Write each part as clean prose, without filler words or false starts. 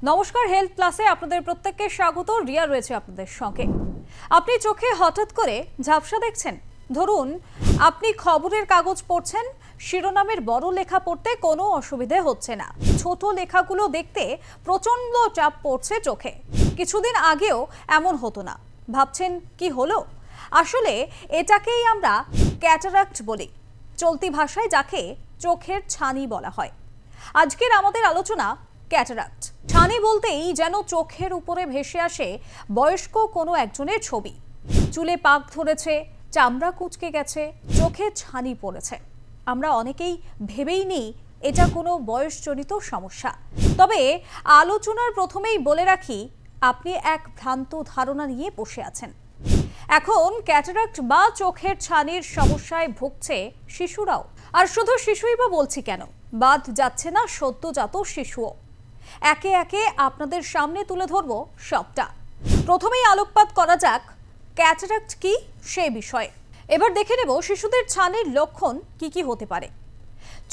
নমস্কার, হেলথ প্লাসে আপনাদের প্রত্যেককে স্বাগত। রিয়া রয়েছে আপনাদের সঙ্গে। আপনি চোখে হঠাৎ করে ঝাপসা দেখছেন, ধরুন আপনি খবরের কাগজ পড়ছেন, শিরোনামের বড় লেখা পড়তে কোনো অসুবিধে হচ্ছে না, ছোট লেখাগুলো দেখতে প্রচন্ড চাপ পড়ছে চোখে। কিছুদিন আগেও এমন হতো না, ভাবছেন কি হলো? আসলে এটাকেই আমরা ক্যাটারাক্ট বলি, চলতি ভাষায় যাকে চোখের ছানি বলা হয়। আজকের আমাদের আলোচনা ক্যাটারাক্ট। ছানি বলতেই যেন চোখের উপরে ভেসে আসে বয়স্ক কোনো একজনের ছবি। চুলে পাক ধরেছে, চামড়া কুঁচকে গেছে, চোখে ছানি পড়েছে। আমরা অনেকেই ভেবেই নিই এটা কোনো বয়সজনিত সমস্যা। তবে আলোচনার প্রথমেই বলে রাখি, আপনি এক ভ্রান্ত ধারণা নিয়ে বসে আছেন। এখন ক্যাটারাক্ট বা চোখের ছানির সমস্যায় ভুগছে শিশুরাও। আর শুধু শিশুই বা বলছি কেন, বাদ যাচ্ছে না সদ্যজাত শিশুও। একে একে আপনাদের সামনে তুলে ধরব সবটা। প্রথমেই আলোকপাত করা যাক ক্যাটারাক্ট কি সে বিষয়ে। এবার দেখে নেব শিশুদের ছানির লক্ষণ কি কি হতে পারে।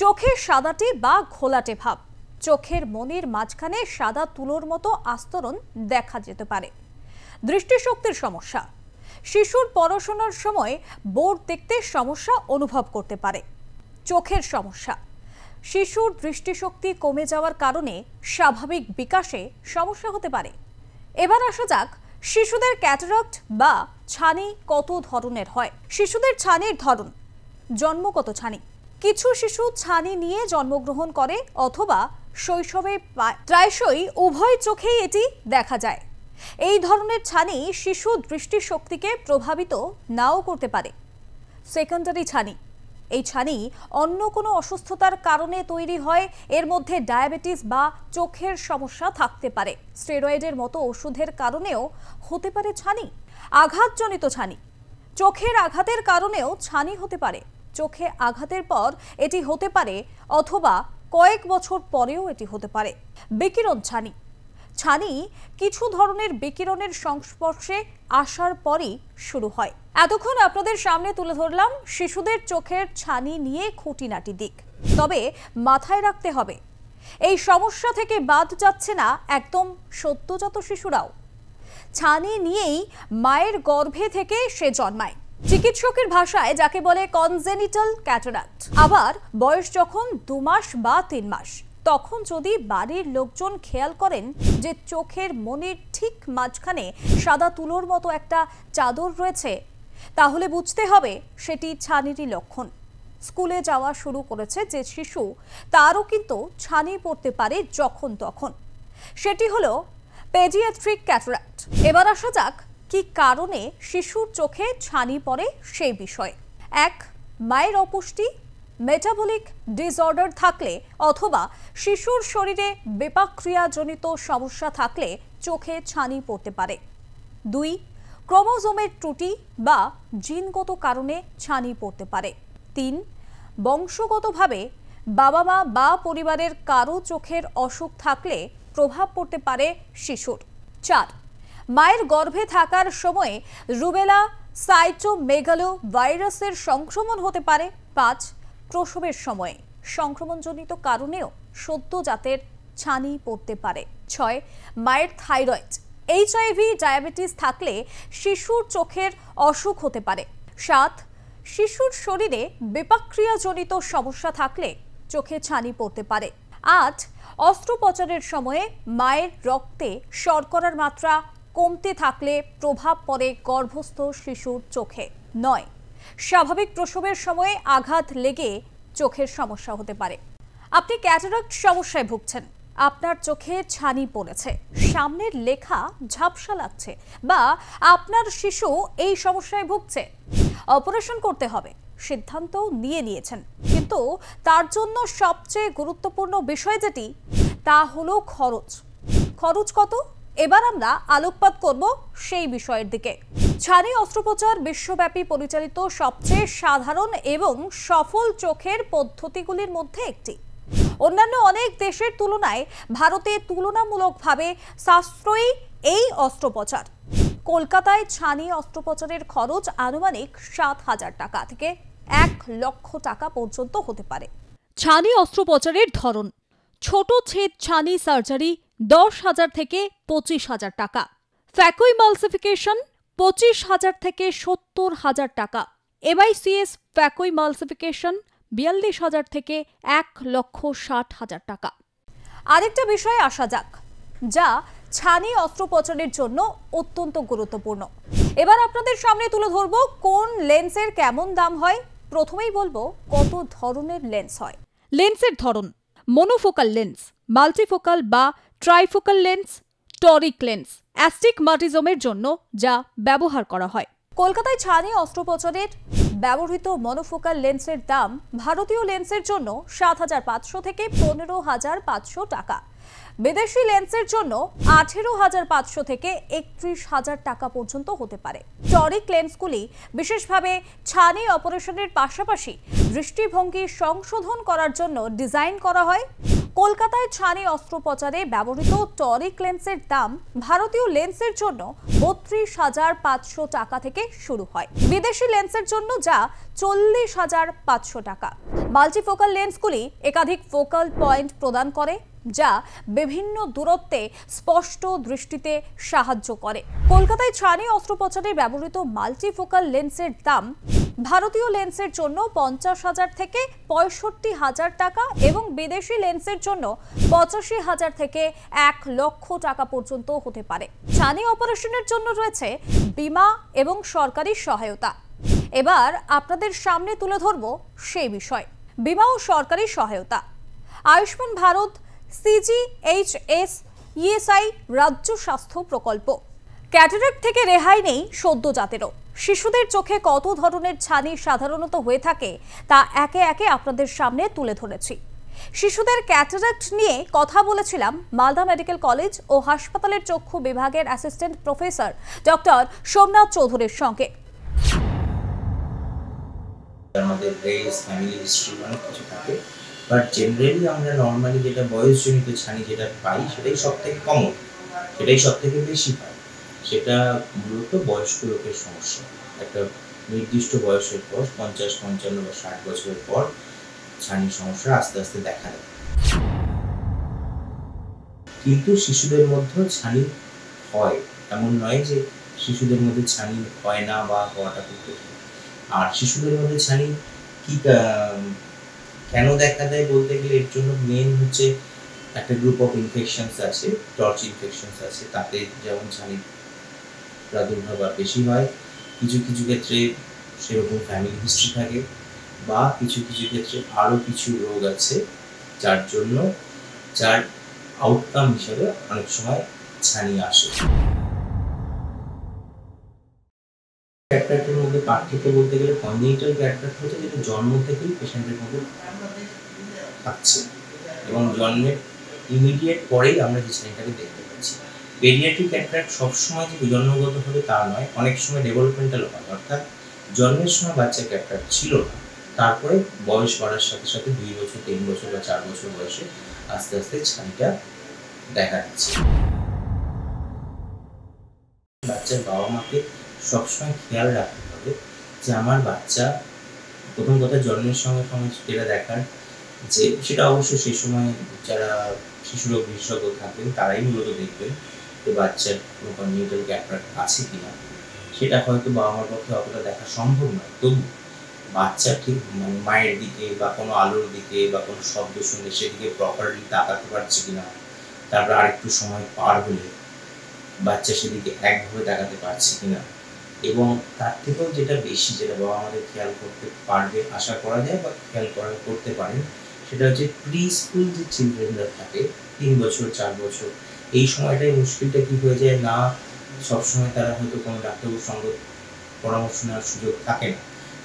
চোখের সাদাটে বা ঘোলাটে ভাব, চোখের মনির মাঝখানে সাদা তুলোর মতো আস্তরণ দেখা যেতে পারে। দৃষ্টিশক্তির সমস্যা, শিশুর পড়াশোনার সময় বোর্ড দেখতে সমস্যা অনুভব করতে পারে। চোখের সমস্যা, শিশুর দৃষ্টিশক্তি কমে যাওয়ার কারণে স্বাভাবিক বিকাশে সমস্যা হতে পারে। এবার আসা যাক শিশুদের ক্যাটারাক্ট বা ছানি কত ধরনের হয়। শিশুদের ছানির ধরন। জন্মগত ছানি, কিছু শিশু ছানি নিয়ে জন্মগ্রহণ করে অথবা শৈশবে প্রায়শই উভয় চোখেই এটি দেখা যায়। এই ধরনের ছানি শিশু দৃষ্টিশক্তিকে প্রভাবিত নাও করতে পারে। সেকেন্ডারি ছানি, এই ছানি অন্য কোনো অসুস্থতার কারণে তৈরি হয়। এর মধ্যে ডায়াবেটিস বা চোখের সমস্যা থাকতে পারে। স্টেরয়েডের মতো ওষুধের কারণেও হতে পারে ছানি। আঘাতজনিত ছানি, চোখের আঘাতের কারণেও ছানি হতে পারে। চোখে আঘাতের পর এটি হতে পারে অথবা কয়েক বছর পরেও এটি হতে পারে। বিকিরণ ছানি, ছানি কিছু ধরনের বিকিরণের সংস্পর্শে আসার পরই শুরু হয়। এতক্ষণ আপনাদের সামনে তুলে ধরলাম শিশুদের চোখের ছানি নিয়ে খুঁটিনাটি দিক। তবে মাথায় রাখতে হবে, এই সমস্যা থেকে বাদ যাচ্ছে না একদম সদ্যজাত শিশুরাও। ছানি নিয়েই মায়ের গর্ভে থেকে সে জন্মায়। চিকিৎসকের ভাষায় যাকে বলে কনজেনিটাল ক্যাটারাক্ট। আবার বয়স যখন 2 মাস বা 3 মাস, তখন যদি বাড়ির লোকজন খেয়াল করেন যে চোখের মনির ঠিক মাঝখানে সাদা তুলোর মতো একটা চাদর রয়েছে, তাহলে বুঝতে হবে সেটি ছানিরই লক্ষণ। স্কুলে যাওয়া শুরু করেছে যে শিশু, তারও কিন্তু ছানি পড়তে পারে যখন তখন। সেটি হলো পেডিয়াট্রিক ক্যাটারাক্ট। এবার আসা যাক কি কারণে শিশুর চোখে ছানি পড়ে সেই বিষয়ে। 1. মায়ের অপুষ্টি, মেটাবলিক ডিসঅর্ডার থাকলে অথবা শিশুর শরীরে বিপাকক্রিয়াজনিত সমস্যা থাকলে চোখে ছানি পড়তে পারে। 2. ক্রোমোজোমের ত্রুটি বা জিনগত কারণে ছানি পড়তে পারে। 3. বংশগতভাবে বাবা মা বা পরিবারের কারো চোখের অসুখ থাকলে প্রভাব পড়তে পারে শিশুর। 4. মায়ের গর্ভে থাকার সময়ে রুবেলা সাইটোমেগালো ভাইরাসের সংক্রমণ হতে পারে। 5. প্রসবের সময়ে সংক্রমণজনিত কারণেও সদ্যজাতের ছানি পড়তে পারে। 6. মায়ের থাইরয়েড, HIV, ডায়াবেটিস থাকলে শিশুর চোখের অসুখ হতে পারে। 7. শিশুর শরীরে বিপাকক্রিয়াজনিত সমস্যা থাকলে চোখে ছানি পড়তে পারে। 8. অস্ত্রোপচারের সময়ে মায়ের রক্তে শর্করার মাত্রা কমতে থাকলে প্রভাব পড়ে গর্ভস্থ শিশুর চোখে। 9. স্বাভাবিক প্রসবের সময়ে আঘাত লেগে চোখের সমস্যা হতে পারে। আপনি ক্যাটারাক্ট সমস্যায় ভুগছেন, আপনার চোখে ছানি পড়েছে, সামনের লেখা ঝাপসা লাগছে, বা আপনার শিশু এই সমস্যায় ভুগছে, অপারেশন করতে হবে সিদ্ধান্ত নিয়েছেন, কিন্তু তার জন্য সবচেয়ে গুরুত্বপূর্ণ বিষয় যেটি, তা হলো খরচ। খরচ কত? এবার আমরা আলোকপাত করব সেই বিষয়ের দিকে। ছানি অস্ত্রোপচার বিশ্বব্যাপী পরিচালিত সবচেয়ে সাধারণ এবং সফল চোখের পদ্ধতিগুলির মধ্যে একটি। অন্যান্য অনেক দেশের তুলনায় ভারতে তুলনামূলকভাবে সাশ্রয়ী এই অস্ত্রোপচার। কলকাতায় ছানি অস্ত্রোপচারের খরচ আনুমানিক 7,000 টাকা থেকে 1 লক্ষ টাকা পর্যন্ত হতে পারে। ছানি অস্ত্রোপচারের ধরন। ছোট ছেদ ছানি সার্জারি 10,000 থেকে 25,000 টাকা। ফ্যাকোইমালসিফিকেশন 25,000 থেকে 70,000 টাকা। এমআইসিএস ফ্যাকোইমালসিফিকেশন 42,000 থেকে 1,60,000 টাকা। আরেকটা বিষয়ে আসা যাক, যা ছানি অস্ত্রোপচারের জন্য অত্যন্ত গুরুত্বপূর্ণ। এবার আপনাদের সামনে তুলে ধরবো কোন লেন্সের কেমন দাম হয়। প্রথমেই বলবো কত ধরনের লেন্স হয়। লেন্সের ধরন: মনোফোকাল লেন্স, মাল্টিফোকাল বা ট্রাইফোকাল লেন্স, টরিক লেন্স, অ্যাস্টিগমাটিজমের জন্য যা ব্যবহার করা হয়। কলকাতায় ছানি অস্ত্রোপচারের ব্যবহৃত মনোফোকাল লেন্সের দাম ভারতীয় লেন্সের জন্য 7,500 থেকে 15,500 টাকা। বিদেশি লেন্সের জন্য 18,500 থেকে 31,000 টাকা পর্যন্ত হতে পারে। টরিক লেন্সগুলি বিশেষভাবে ছানি অপারেশনের পাশাপাশি দৃষ্টিভঙ্গি সংশোধন করার জন্য ডিজাইন করা হয়। কলকাতায় ছানি অস্ত্রোপচারে ব্যবহৃত টরিক লেন্সের দাম ভারতীয় লেন্সের জন্য 32,500 টাকা থেকে শুরু হয়, বিদেশি লেন্সের জন্য যা 40,500 টাকা। মাল্টিফোকাল লেন্সগুলি একাধিক ফোকাল পয়েন্ট প্রদান করে, যা বিভিন্ন দূরত্বে স্পষ্ট দৃষ্টিতে সাহায্য করে। কলকাতায় ছানি অস্ত্রোপচারে ব্যবহৃত মাল্টিফোকাল লেন্সের দাম ভারতীয় লেন্সের জন্য 50,000 থেকে 65,000 টাকা এবং বিদেশি লেন্সের জন্য 85,000 থেকে 1,00,000 টাকা পর্যন্ত হতে পারে। ছানি অপারেশনের জন্য রয়েছে বীমা এবং সরকারি সহায়তা। এবার আপনাদের সামনে তুলে ধরব সেই বিষয়। বীমা ও সরকারি সহায়তা। আয়ুষ্মান ভারত, CGHS, ESI রাজ্য স্বাস্থ্য প্রকল্প। ক্যাটারাক্ট থেকে রেহাই নেই সদ্যজাতেরও। শিশুদের চোখে কত ধরনের ছানি সাধারণত হয়ে থাকে তা একে একে আপনাদের সামনে তুলে ধরেছি। শিশুদের ক্যাটারাক্ট নিয়ে কথা বলেছিলাম মালদা মেডিকেল কলেজ ও হাসপাতালের চক্ষু বিভাগের অ্যাসিস্ট্যান্ট প্রফেসর ডক্টর সোমনাথ চৌধুরীর সঙ্গে। আমাদের রেস, ফ্যামিলি হিস্ট্রি অনেক কিছু থাকে, বাট জেনারেলি আমরা নর্মালি যেটা বয়সজনিত ছানি যেটা পাই সেটাই সব থেকে কমন, সেটাই সব থেকে বেশি পাই। সেটা মূলত বয়স্ক লোকের সমস্যা। একটা নির্দিষ্ট বয়সের পর 50, 55 বা 60 বছরের পর ছানির সমস্যা আস্তে আস্তে দেখা দেয়। কিন্তু শিশুদের মধ্যেও ছানি হয়, এমন নয় যে শিশুদের মধ্যে ছানি হয় না বা হওয়াটা খুব কঠিন। আর শিশুদের মধ্যে ছানি কি কেন দেখা দেয় বলতে গেলে এর জন্য মেন হচ্ছে একটা গ্রুপ অফ ইনফেকশনস আছে, টর্চ ইনফেকশনস আছে, তাতে যেমন ছানি প্রাদুর্ভাব বেশি হয়। কিছু কিছু ক্ষেত্রে সেরকম ফ্যামিলি হিস্ট্রি থাকে, বা কিছু কিছু ক্ষেত্রে আরও কিছু রোগ আছে যার আউটকাম হিসেবে অনেক সময় ছানি আসে। ক্যাটারাক্টের মধ্যে পার্থক্য বলতে গেলে কনজেনিটাল ক্যাটারাক্ট হচ্ছে যেটা জন্ম থেকেই পেশেন্টের মধ্যে থাকছে এবং জন্মের ইমিডিয়েট পরেই আমরা যে ছানিটাকে দেখতে পাচ্ছি। পেডিয়াট্রিক ক্যাটারাক্ট সবসময় যে জন্মগত হবে তা নয়, অনেক সময় ডেভেলপমেন্টাল হয়, অর্থাৎ জন্মের সময় বাচ্চার ক্যাটারাক্ট ছিল না, তারপরে বয়স বাড়ার সাথে সাথে 2 বছর, 3 বছর বা 4 বছর বয়সে আস্তে আস্তে ছানিটা দেখা যাচ্ছে। বাচ্চার বাবা মাকে সবসময় খেয়াল রাখতে হবে যে আমার বাচ্চা, প্রথম কথা জন্মের সঙ্গে সঙ্গে যেটা দেখার, যে সেটা অবশ্যই সেই সময় যারা শিশুরোগ বিশেষজ্ঞ থাকবেন তারাই মূলত দেখবেন যে বাচ্চার কোনো কনজেনিটাল ক্যাটারাক্ট আছে কিনা। সেটা হয়তো বাবা মার পক্ষে অতটা দেখা সম্ভব নয়, তবু বাচ্চা ঠিক মায়ের দিকে বা কোনো আলোর দিকে বা কোনো শব্দ শুনলে সেদিকে প্রপারলি তাকাতে পারছে কিনা, তারপর আরেকটু সময় পার হলে বাচ্চা সেদিকে একভাবে তাকাতে পারছে কিনা, এবং তার থেকেও যেটা বেশি, যেটা বাবা আমাদের খেয়াল করতে পারবে আশা করা যায় বা খেয়াল করতে পারেন, সেটা হচ্ছে প্রি স্কুল যে চিলড্রেনরা থাকে 3 বছর 4 বছর, এই সময়টাই মুশকিলটা কি হয়ে যায় না, সবসময় তারা হয়তো কোনো ডাক্তারবাবুর সঙ্গে পরামর্শ নেওয়ার সুযোগ থাকে না।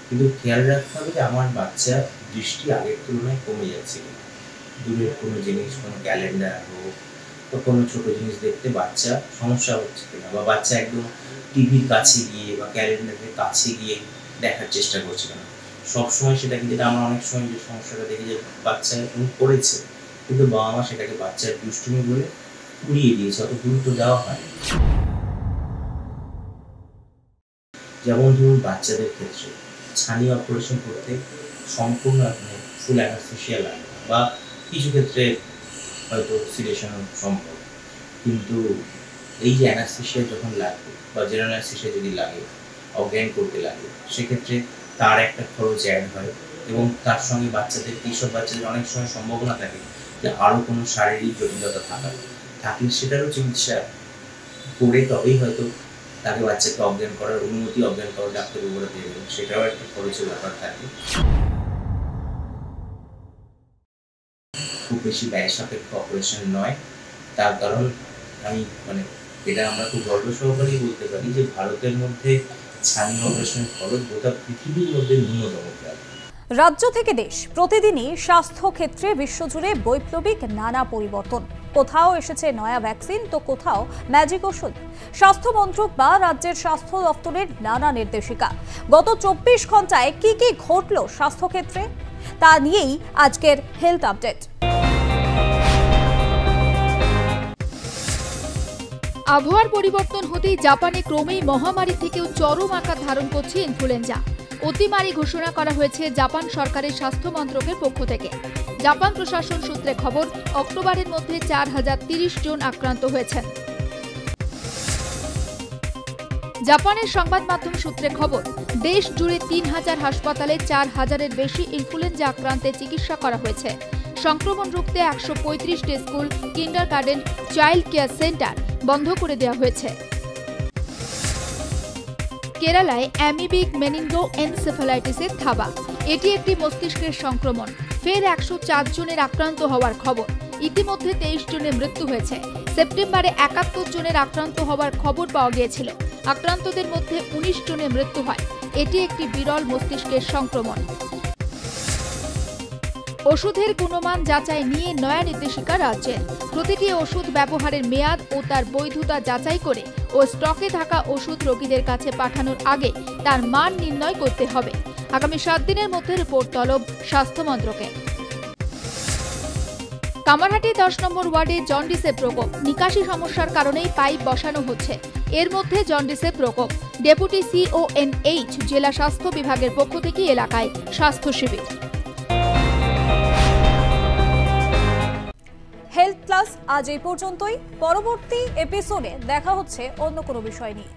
কিন্তু খেয়াল রাখতে হবে যে আমার বাচ্চার দৃষ্টি আগের তুলনায় কমে যাচ্ছে কিনা, দূরের কোনো জিনিস, কোনো ক্যালেন্ডার হোক বা কোনো ছোটো জিনিস দেখতে বাচ্চা সমস্যা হচ্ছে কিনা, বা বাচ্চা একদম টিভির কাছে গিয়ে বা ক্যালেন্ডারের কাছে গিয়ে দেখার চেষ্টা করছে কিনা। সবসময় সেটাকে, যেটা আমরা অনেক সময় যে সমস্যাটা দেখি যে বাচ্চা এরকম করেছে কিন্তু বাবা মা সেটাকে বাচ্চার দুষ্টুমি বলে উড়িয়ে দিয়েছে, অত গুরুত্ব দেওয়া হয়। যেমন ধরুন বাচ্চাদের ক্ষেত্রে ছানি অপারেশন করতে সম্পূর্ণ ফুল অ্যানাস্থেসিয়া লাগে, বা কিছু ক্ষেত্রে হয়তো সিডেশন সম্ভব, কিন্তু এই যে অ্যানাস্থেশিয়া যখন লাগবে বা জেনারেল অ্যানাস্থেশিয়া যদি লাগে, অজ্ঞান করতে লাগে, সেক্ষেত্রে তার একটা খরচ অ্যাড হয় এবং তার সঙ্গে বাচ্চাদের এইসব বাচ্চাদের অনেক সময় সম্ভাবনা থাকে যে আরও কোনো শারীরিক জটিলতা থাকলে সেটারও চিকিৎসা করে তবেই হয়তো তাকে বাচ্চাকে অজ্ঞান করার অনুমতি, অজ্ঞান করার ডাক্তারবাবুরা দিয়ে দেবেন, সেটাও একটা খরচের ব্যাপার থাকে। খুব বেশি ব্যয় সাপেক্ষ অপারেশন নয়, তার কারণ আমি এটা আমরা খুব গর্ব সহকারেই বলতে পারি যে ভারতের মধ্যে ছানি অপারেশনের খরচ গোটা পৃথিবীর মধ্যে ন্যূনতম প্রায়। রাজ্য থেকে দেশ প্রতিদিনই স্বাস্থ্য ক্ষেত্রে বিশ্বজুড়ে বৈপ্লবিক নানা পরিবর্তন। কোথাও এসেছে নয়া ভ্যাকসিন, তো কোথাও ম্যাজিক ওষুধ। স্বাস্থ্য মন্ত্রক বা রাজ্যের স্বাস্থ্য দপ্তরের নানা নির্দেশিকা। গত 24 ঘন্টায় কি কি ঘটল স্বাস্থ্য ক্ষেত্রে, তা নিয়েই আজকের হেলথ আপডেট। আবহাওয়ার পরিবর্তন হতেই জাপানে ক্রমেই মহামারী থেকেও চরম আকার ধারণ করছে ইনফ্লুয়েঞ্জা। অতিমারি ঘোষণা করা হয়েছে জাপান সরকারের স্বাস্থ্য মন্ত্রকের পক্ষ থেকে। জাপান প্রশাসন সূত্রে খবর, অক্টোবরের মধ্যে 4030 জন আক্রান্ত হয়েছেন। জাপানের সংবাদ মাধ্যম সূত্রে খবর, দেশ জুড়ে 3000 হাসপাতালে 4000-এর বেশি ইনফ্লুয়েঞ্জা আক্রান্তের চিকিৎসা করা হয়েছে। সংক্রমণ রুখতে 135টি school, kindergarten, child care centre বন্ধ করে দেওয়া হয়েছে। কেরালায় অ্যামিবিক মেনিনগো এনসেফালাইটিসের থাবা। এটি একটি মস্তিষ্কের সংক্রমণ। ফের 104 জনের আক্রান্ত হওয়ার খবর। ইতিমধ্যে 23 জনের মৃত্যু হয়েছে। সেপ্টেম্বরে 71 জনের আক্রান্ত হওয়ার খবর পাওয়া গিয়েছিল। আক্রান্তদের মধ্যে 19 জনের মৃত্যু হয়। এটি একটি বিরল মস্তিষ্কের সংক্রমণ। ওষুধের গুণমান যাচাই নিয়ে নয়া নির্দেশিকা রাজ্যের। প্রতিটি ওষুধ ব্যবহারের মেয়াদ ও তার বৈধতা যাচাই করে ও স্টকে থাকা ওষুধ রোগীদের কাছে পাঠানোর আগে তার মান নির্ণয় করতে হবে। আগামী 7 দিনের মধ্যে রিপোর্ট তলব স্বাস্থ্য মন্ত্রকের। কামারহাটি 10 নম্বর ওয়ার্ডে জন্ডিসের প্রকোপ। নিকাশি সমস্যার কারণেই পাইপ বসানো হচ্ছে। এর মধ্যে জন্ডিসের প্রকোপ। ডেপুটি CONH জেলা স্বাস্থ্য বিভাগের পক্ষ থেকে এলাকায় স্বাস্থ্য শিবির। হেলথ প্লাস আজ এই পর্যন্তই। পরবর্তী এপিসোডে দেখা হচ্ছে অন্য কোনো বিষয় নিয়ে।